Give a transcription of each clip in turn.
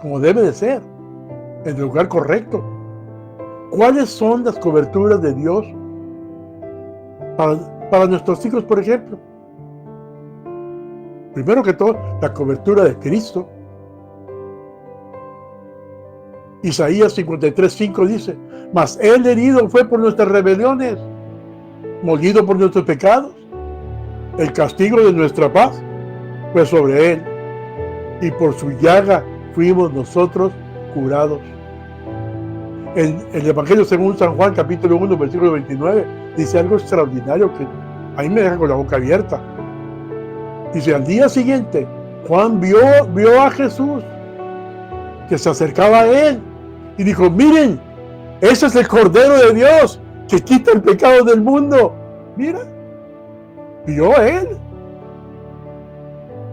como debe de ser, en el lugar correcto. ¿Cuáles son las coberturas de Dios para nuestros hijos, por ejemplo? Primero que todo, la cobertura de Cristo. Isaías 53:5 dice: mas Él herido fue por nuestras rebeliones, molido por nuestros pecados. El castigo de nuestra paz fue sobre Él, y por su llaga fuimos nosotros curados. En el Evangelio según San Juan, capítulo 1, versículo 29, dice algo extraordinario que a mí me deja con la boca abierta. Dice: al día siguiente, Juan vio a Jesús que se acercaba a él y dijo: miren, ese es el Cordero de Dios que quita el pecado del mundo. Mira, vio a él.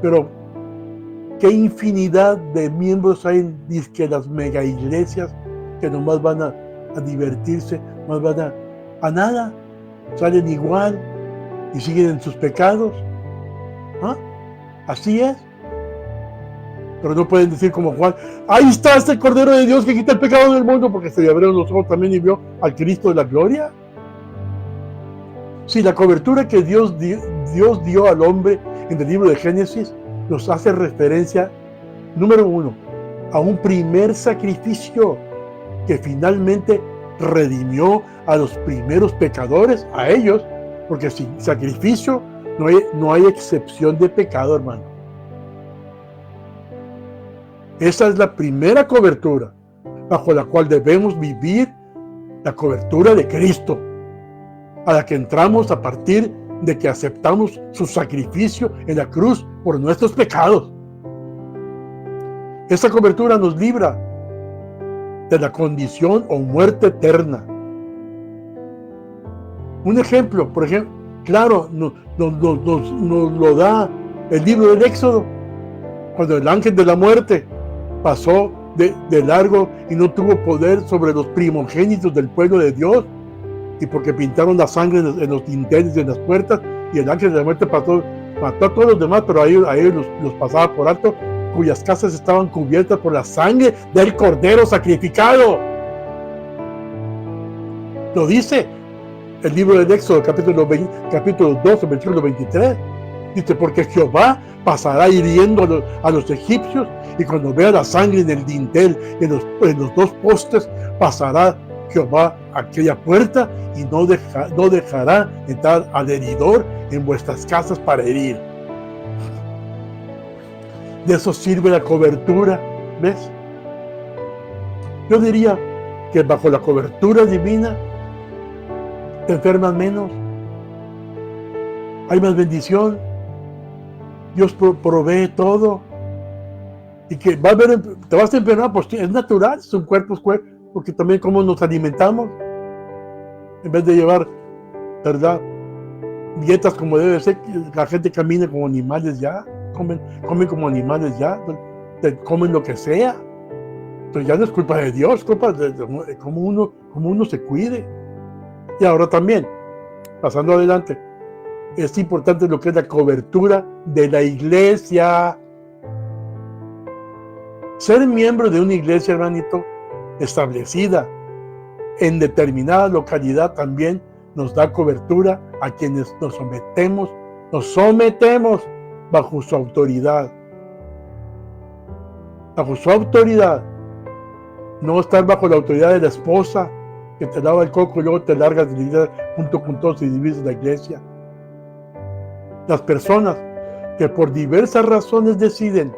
Pero qué infinidad de miembros hay en las mega iglesias que nomás van a divertirse, más van a nada, salen igual y siguen en sus pecados. ¿Ah? Así es. Pero no pueden decir como Juan: ahí está este Cordero de Dios que quita el pecado del mundo, porque se le abrieron los ojos también y vio al Cristo de la gloria. Si la cobertura que Dios dio al hombre en el libro de Génesis nos hace referencia, número uno, a un primer sacrificio que finalmente redimió a los primeros pecadores, a ellos, porque sin sacrificio no hay excepción de pecado, hermano. Esa es la primera cobertura bajo la cual debemos vivir, la cobertura de Cristo, a la que entramos a partir de que aceptamos su sacrificio en la cruz por nuestros pecados. Esta cobertura nos libra de la condición o muerte eterna. Un ejemplo, por ejemplo, claro, nos lo da el libro del Éxodo, cuando el ángel de la muerte pasó de largo y no tuvo poder sobre los primogénitos del pueblo de Dios, y porque pintaron la sangre en los dinteles de las puertas, y el ángel de la muerte mató a todos los demás, pero a ellos los pasaba por alto, cuyas casas estaban cubiertas por la sangre del Cordero sacrificado. Lo dice el libro del Éxodo, capítulo 12, versículo 23. Dice: porque Jehová pasará hiriendo a los egipcios, y cuando vea la sangre en el dintel, en los dos postes, pasará Jehová aquella puerta y no dejará entrar al heridor en vuestras casas para herir. De eso sirve la cobertura, ¿ves? Yo diría que bajo la cobertura divina te enfermas menos, hay más bendición, Dios provee todo, y que te vas a enfermar, pues es natural, son cuerpos, porque también como nos alimentamos, en vez de llevar, ¿verdad?, dietas como debe ser, la gente camina como animales ya, comen como animales ya, comen lo que sea, pero ya no es culpa de Dios, es culpa de cómo uno se cuide. Y ahora también, pasando adelante, es importante lo que es la cobertura de la iglesia. Ser miembro de una iglesia, hermanito, establecida en determinada localidad, también nos da cobertura a quienes nos sometemos bajo su autoridad. Bajo su autoridad. No estar bajo la autoridad de la esposa que te lava el coco y luego te largas de la iglesia junto con todos y divides la iglesia. Las personas que por diversas razones deciden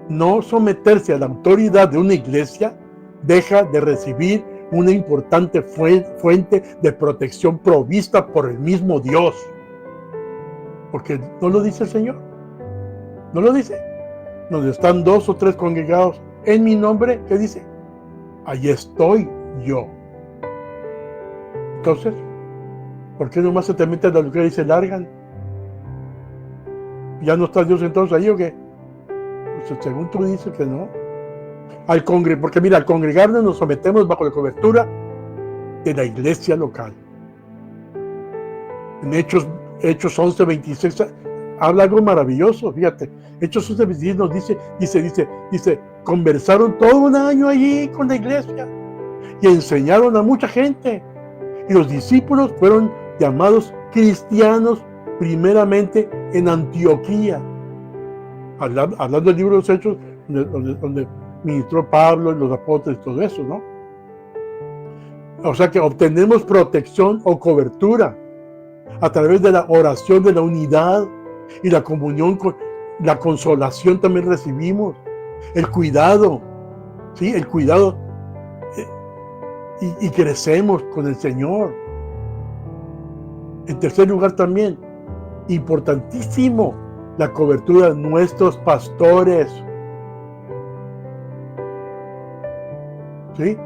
no someterse a la autoridad de una iglesia, deja de recibir una importante fuente de protección provista por el mismo Dios. Porque no lo dice el Señor. No lo dice. Donde están 2 o 3 congregados en mi nombre, ¿qué dice? Allí estoy yo. Entonces, ¿por qué nomás se te meten a lo que dice largan? ¿Ya no está Dios entonces ahí o qué? Pues según tú dices que no. Porque mira, al congregarnos nos sometemos bajo la cobertura de la iglesia local. En Hechos 11:26 habla algo maravilloso, fíjate. Hechos 11:26 nos dice, conversaron todo un año allí con la iglesia y enseñaron a mucha gente. Y los discípulos fueron llamados cristianos primeramente en Antioquía. Hablando del libro de los Hechos, donde ministró Pablo y los apóstoles y todo eso, ¿no? O sea que obtenemos protección o cobertura a través de la oración, de la unidad y la comunión, la consolación también recibimos, el cuidado, ¿sí? El cuidado, y crecemos con el Señor. En tercer lugar también, importantísimo, la cobertura de nuestros pastores, ¿sí?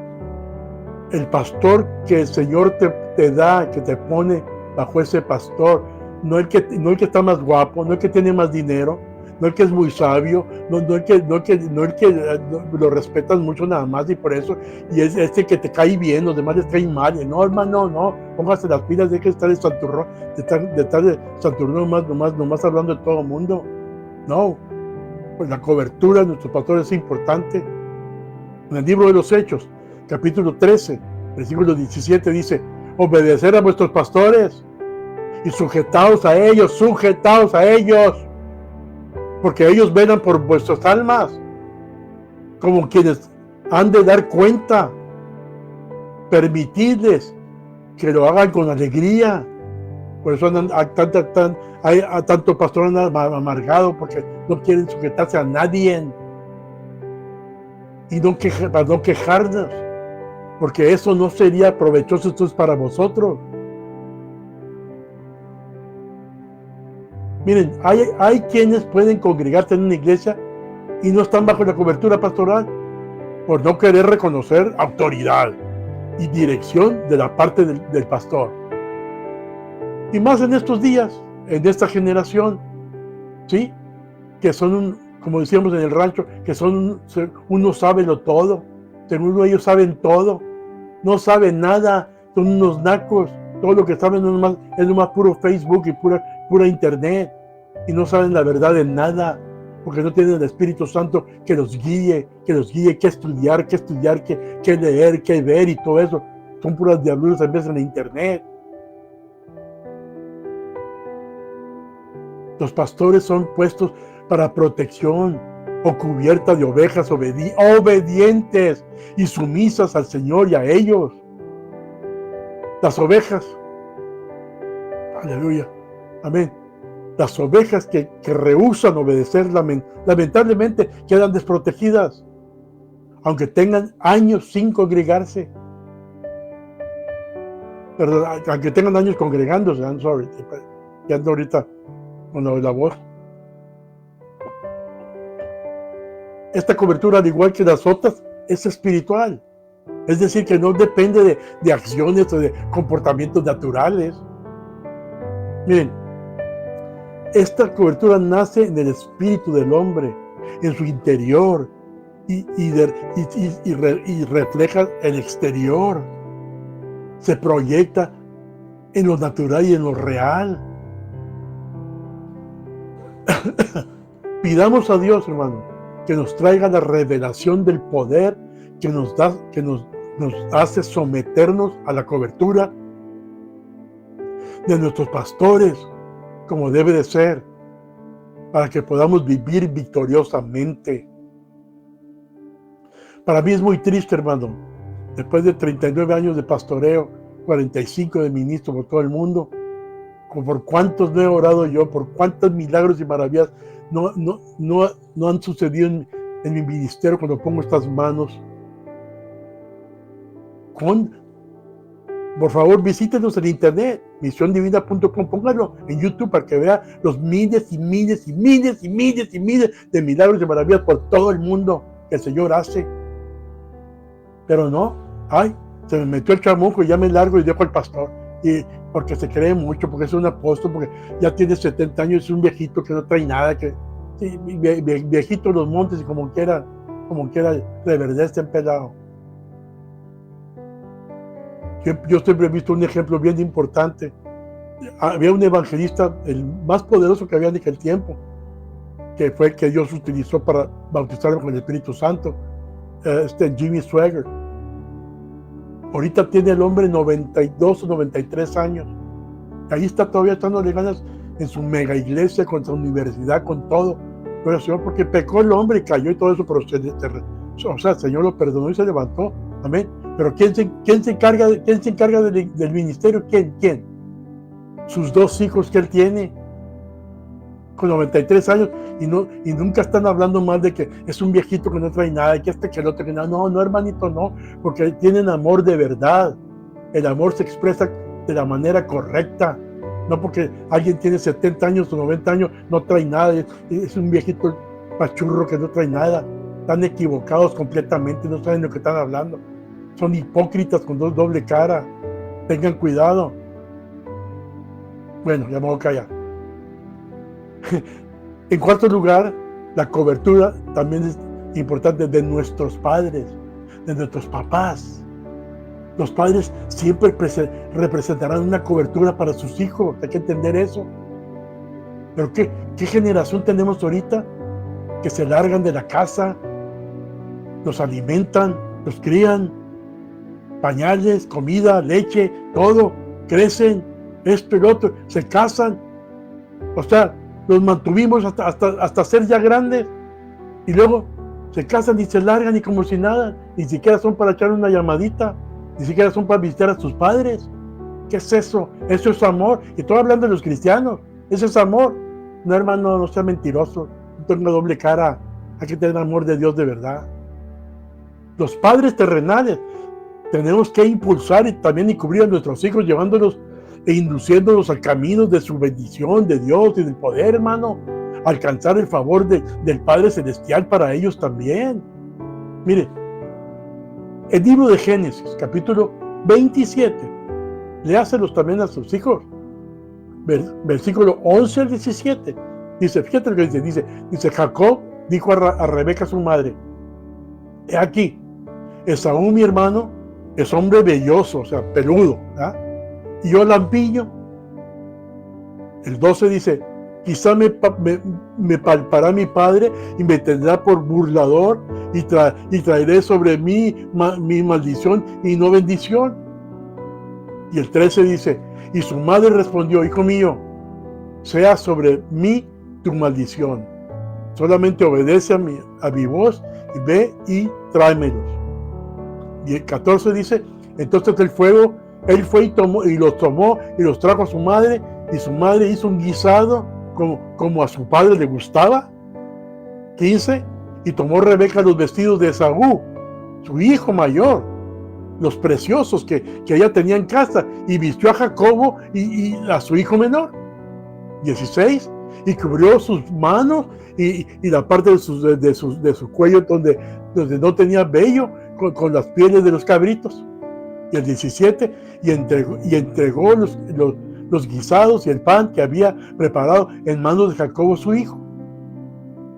El pastor que el Señor te da, que te pone bajo ese pastor, no el que está más guapo, no el que tiene más dinero, no el que es muy sabio, no el que lo respetas mucho nada más y por eso, y es este que te cae bien, los demás les caen mal. No, hermano, no, póngase las pilas, de que estar de santurrón, de estar de santurrón nomás hablando de todo el mundo. No, pues la cobertura de nuestros pastores es importante. En el libro de los Hechos, capítulo 13, versículo 17 dice: obedecer a vuestros pastores y sujetaos a ellos, porque ellos velan por vuestras almas, como quienes han de dar cuenta. Permitidles que lo hagan con alegría. Por eso hay tanto pastor amargado, porque no quieren sujetarse a nadie. Y para no quejarnos, porque eso no sería provechoso entonces para vosotros. Miren, hay quienes pueden congregarse en una iglesia y no están bajo la cobertura pastoral por no querer reconocer autoridad y dirección de la parte del pastor. Y más en estos días, en esta generación, ¿sí? Que son como decíamos en el rancho, que uno sabe lo todo, según ellos saben todo, no saben nada, son unos nacos, todo lo que saben es nomás puro Facebook y pura internet, y no saben la verdad de nada, porque no tienen el Espíritu Santo que los guíe, qué estudiar, qué leer, qué ver y todo eso. Son puras diabluras en vez de la internet. Los pastores son puestos para protección o cubierta de ovejas obedientes y sumisas al Señor y a ellos. Las ovejas, aleluya, amén. Las ovejas que rehúsan obedecer, lamentablemente quedan desprotegidas, aunque tengan años sin congregarse. Pero aunque tengan años congregándose, ya ando ahorita con la voz. Esta cobertura, al igual que las otras, es espiritual. Es decir, que no depende de acciones o de comportamientos naturales. Miren, esta cobertura nace en el espíritu del hombre, en su interior, y refleja el exterior. Se proyecta en lo natural y en lo real. Pidamos a Dios, hermano, que nos traiga la revelación del poder que nos hace someternos a la cobertura de nuestros pastores, como debe de ser, para que podamos vivir victoriosamente. Para mí es muy triste, hermano, después de 39 años de pastoreo, 45 de ministro por todo el mundo, por cuántos no he orado yo, por cuántos milagros y maravillas no han sucedido en mi ministerio cuando pongo estas manos. Por favor, visítenos en internet, misiondivina.com, pónganlo en YouTube para que vea los miles y miles de milagros y maravillas por todo el mundo que el Señor hace. Pero no, se me metió el chamuco y ya me largo y dejo al pastor. Y porque se cree mucho, porque es un apóstol, porque ya tiene 70 años, es un viejito que no trae nada, viejito en los montes y como quiera de verdad está empelado. Yo siempre he visto un ejemplo bien importante. Había un evangelista, el más poderoso que había en aquel tiempo, que fue el que Dios utilizó para bautizarlo con el Espíritu Santo, Jimmy Swaggart. Ahorita tiene el hombre 92 o 93 años. Ahí está todavía echándole ganas en su mega iglesia, con su universidad, con todo. Pero Señor, porque pecó el hombre y cayó y todo eso, pero el Señor lo perdonó y se levantó. Amén. Pero ¿quién se encarga del ministerio? ¿Quién? Sus dos hijos que él tiene, con 93 años, y nunca están hablando mal de que es un viejito que no trae nada, que que el otro que nada. No, hermanito, no, porque tienen amor de verdad. El amor se expresa de la manera correcta, no porque alguien tiene 70 años o 90 años, no trae nada, es un viejito pachurro que no trae nada. Están equivocados completamente, no saben de lo que están hablando. Son hipócritas con doble cara. Tengan cuidado. Bueno, ya me voy a callar. En cuarto lugar, la cobertura también es importante de nuestros padres, de nuestros papás. Los padres siempre representarán una cobertura para sus hijos. Hay que entender eso. Pero ¿qué generación tenemos ahorita? Que se largan de la casa, los alimentan, los crían, pañales, comida, leche, todo, crecen, esto y lo otro, se casan. O sea, los mantuvimos hasta ser ya grandes, y luego se casan y se largan y como si nada, ni siquiera son para echar una llamadita, ni siquiera son para visitar a sus padres. ¿Qué es eso? Eso es amor. Y estoy hablando de los cristianos. Eso es amor. No, hermano, no sea mentiroso, no tenga doble cara. Hay que tener amor de Dios de verdad. Los padres terrenales tenemos que impulsar y también cubrir a nuestros hijos, llevándolos e induciéndolos al camino de su bendición, de Dios y del poder, hermano. Alcanzar el favor del Padre Celestial para ellos también. Mire, el libro de Génesis, capítulo 27, léaselos también a sus hijos. Versículo 11 al 17. Dice, fíjate lo que dice, Jacob dijo a Rebeca, su madre: he aquí, Esaú, mi hermano, es hombre velloso, o sea, peludo, ¿verdad? Y yo lampiño. El 12 dice: quizá me palpará mi padre y me tendrá por burlador y traeré sobre mí mi maldición y no bendición. Y el 13 dice: y su madre respondió: hijo mío, sea sobre mí tu maldición. Solamente obedece a mi voz y ve y tráemelos. Y el 14 dice: entonces él fue y los tomó y los trajo a su madre, y su madre hizo un guisado como a su padre le gustaba. 15, y tomó Rebeca los vestidos de Esaú, su hijo mayor, los preciosos que ella tenía en casa, y vistió a Jacobo y a su hijo menor. 16, y cubrió sus manos y la parte de su cuello donde no tenía vello, con las pieles de los cabritos. Y el 17, y entregó los guisados y el pan que había preparado en manos de Jacobo su hijo.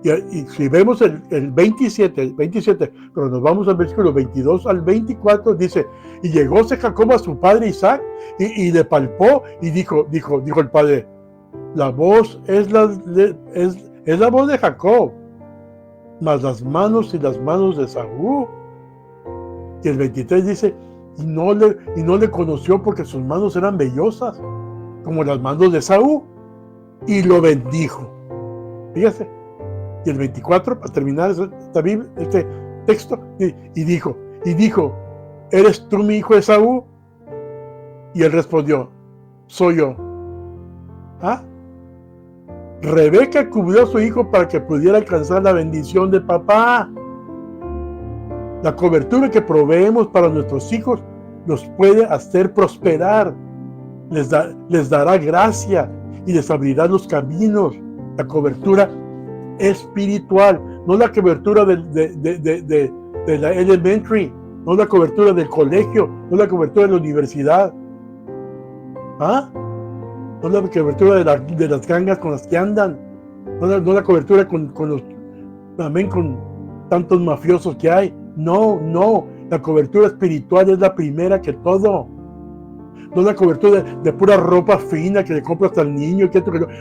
Y si vemos el 27, pero nos vamos al versículo 22 al 24, dice: y llegóse Jacob a su padre Isaac y le palpó y dijo el padre: la voz es la voz de Jacob, mas las manos de Esaú. Y el 23 dice: y no le conoció porque sus manos eran vellosas como las manos de Esaú, y lo bendijo. Fíjese. Y el 24, para terminar este texto, y dijo: ¿eres tú mi hijo Esaú? Y él respondió: soy yo. ¿Ah? Rebeca cubrió a su hijo para que pudiera alcanzar la bendición de papá. La cobertura que proveemos para nuestros hijos los puede hacer prosperar, les dará gracia y les abrirá los caminos. La cobertura espiritual, no la cobertura de la elementary, no la cobertura del colegio, no la cobertura de la universidad, no la cobertura de las gangas con las que andan, no la cobertura con tantos mafiosos que hay. No, la cobertura espiritual es la primera que todo. No la cobertura de pura ropa fina que le compras al niño,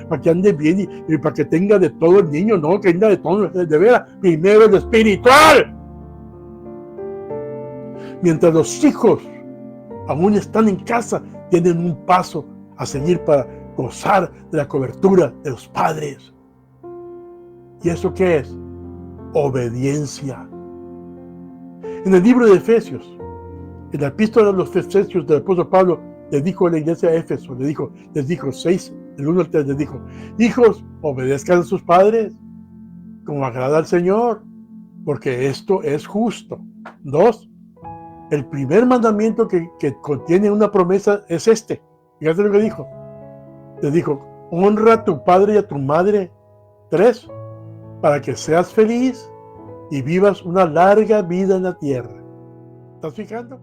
para que ande bien y para que tenga de todo el niño, no, que tenga de todo, de veras. Primero el espiritual. Mientras los hijos aún están en casa, tienen un paso a seguir para gozar de la cobertura de los padres. ¿Y eso qué es? Obediencia. En el libro de Efesios, en la epístola de los Efesios del apóstol Pablo, le dijo a la iglesia de Éfeso, les dijo 6, del 1 al 3, les dijo: hijos, obedezcan a sus padres, como agrada al Señor, porque esto es justo. 2, el primer mandamiento que contiene una promesa es este. Fíjate lo que dijo. Les dijo: honra a tu padre y a tu madre. 3, para que seas feliz y vivas una larga vida en la tierra. ¿Estás fijando?